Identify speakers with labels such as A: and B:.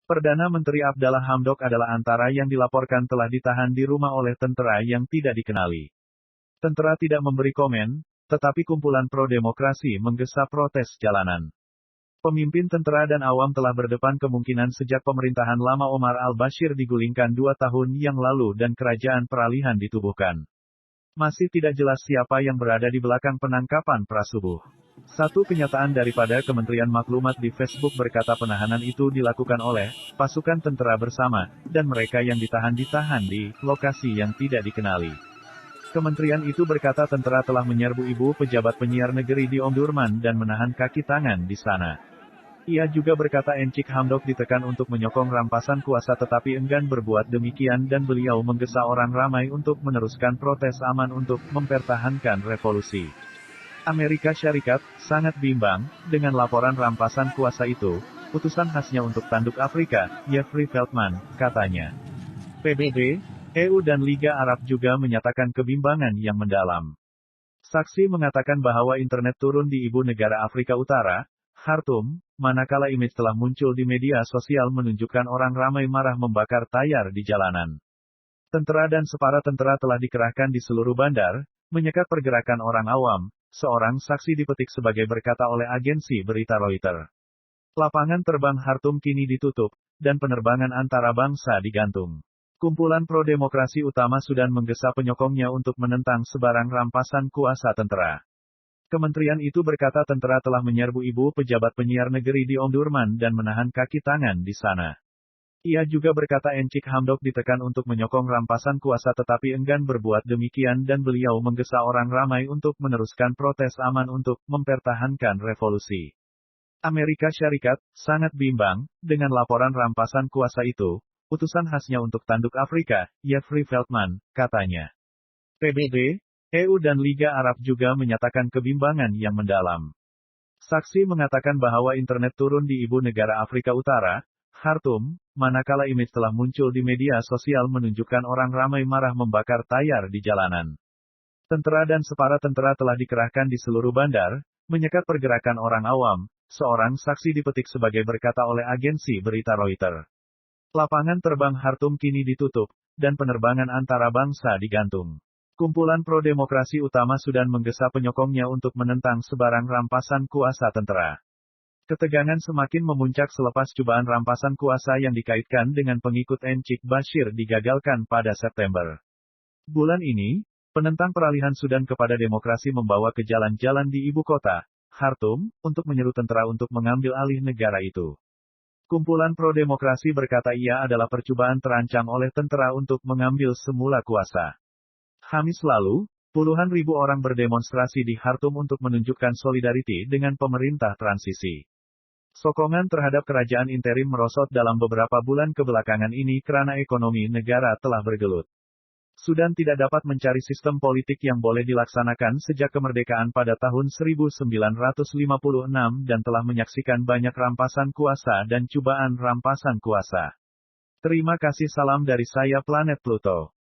A: Perdana Menteri Abdallah Hamdok adalah antara yang dilaporkan telah ditahan di rumah oleh tentara yang tidak dikenali. Tentara tidak memberi komen, tetapi kumpulan pro-demokrasi menggesa protes jalanan. Pemimpin tentara dan awam telah berdepan kemungkinan sejak pemerintahan lama Omar al-Bashir digulingkan 2 tahun yang lalu dan kerajaan peralihan ditubuhkan. Masih tidak jelas siapa yang berada di belakang penangkapan prasubuh. Satu kenyataan daripada Kementerian Maklumat di Facebook berkata penahanan itu dilakukan oleh pasukan tentara bersama, dan mereka yang ditahan di lokasi yang tidak dikenali. Kementerian itu berkata tentara telah menyerbu ibu pejabat penyiar negeri di Omdurman dan menahan kaki tangan di sana. Ia juga berkata Encik Hamdok ditekan untuk menyokong rampasan kuasa tetapi enggan berbuat demikian dan beliau menggesa orang ramai untuk meneruskan protes aman untuk mempertahankan revolusi. Amerika Syarikat sangat bimbang dengan laporan rampasan kuasa itu, utusan khasnya untuk Tanduk Afrika, Jeffrey Feltman, katanya. PBB, EU dan Liga Arab juga menyatakan kebimbangan yang mendalam. Saksi mengatakan bahwa internet turun di ibu negara Afrika Utara, Khartoum, manakala image telah muncul di media sosial menunjukkan orang ramai marah membakar tayar di jalanan. Tentara dan separa tentara telah dikerahkan di seluruh bandar, menyekat pergerakan orang awam, seorang saksi dipetik sebagai berkata oleh agensi berita Reuters. Lapangan terbang Khartoum kini ditutup, dan penerbangan antara bangsa digantung. Kumpulan pro-demokrasi utama Sudan menggesa penyokongnya untuk menentang sebarang rampasan kuasa tentara. Kementerian itu berkata tentara telah menyerbu ibu pejabat penyiar negeri di Omdurman dan menahan kaki tangan di sana. Ia juga berkata Encik Hamdok ditekan untuk menyokong rampasan kuasa tetapi enggan berbuat demikian dan beliau menggesa orang ramai untuk meneruskan protes aman untuk mempertahankan revolusi. Amerika Syarikat sangat bimbang dengan laporan rampasan kuasa itu, utusan khasnya untuk Tanduk Afrika, Jeffrey Feltman, katanya. PBB, EU dan Liga Arab juga menyatakan kebimbangan yang mendalam. Saksi mengatakan bahwa internet turun di ibu negara Afrika Utara, Khartoum, manakala image telah muncul di media sosial menunjukkan orang ramai marah membakar tayar di jalanan. Tentara dan separa tentara telah dikerahkan di seluruh bandar, menyekat pergerakan orang awam, seorang saksi dipetik sebagai berkata oleh agensi berita Reuters. Lapangan terbang Khartoum kini ditutup, dan penerbangan antara bangsa digantung. Kumpulan pro-demokrasi utama Sudan menggesa penyokongnya untuk menentang sebarang rampasan kuasa tentara. Ketegangan semakin memuncak selepas cobaan rampasan kuasa yang dikaitkan dengan pengikut Encik Bashir digagalkan pada September. Bulan ini, penentang peralihan Sudan kepada demokrasi membawa ke jalan-jalan di ibu kota, Khartoum, untuk menyeru tentara untuk mengambil alih negara itu. Kumpulan pro-demokrasi berkata ia adalah percobaan terancam oleh tentara untuk mengambil semula kuasa. Kamis lalu, puluhan ribu orang berdemonstrasi di Khartoum untuk menunjukkan solidariti dengan pemerintah transisi. Sokongan terhadap kerajaan interim merosot dalam beberapa bulan kebelakangan ini karena ekonomi negara telah bergelut. Sudan tidak dapat mencari sistem politik yang boleh dilaksanakan sejak kemerdekaan pada tahun 1956 dan telah menyaksikan banyak rampasan kuasa dan cobaan rampasan kuasa. Terima kasih, salam dari saya planet Pluto.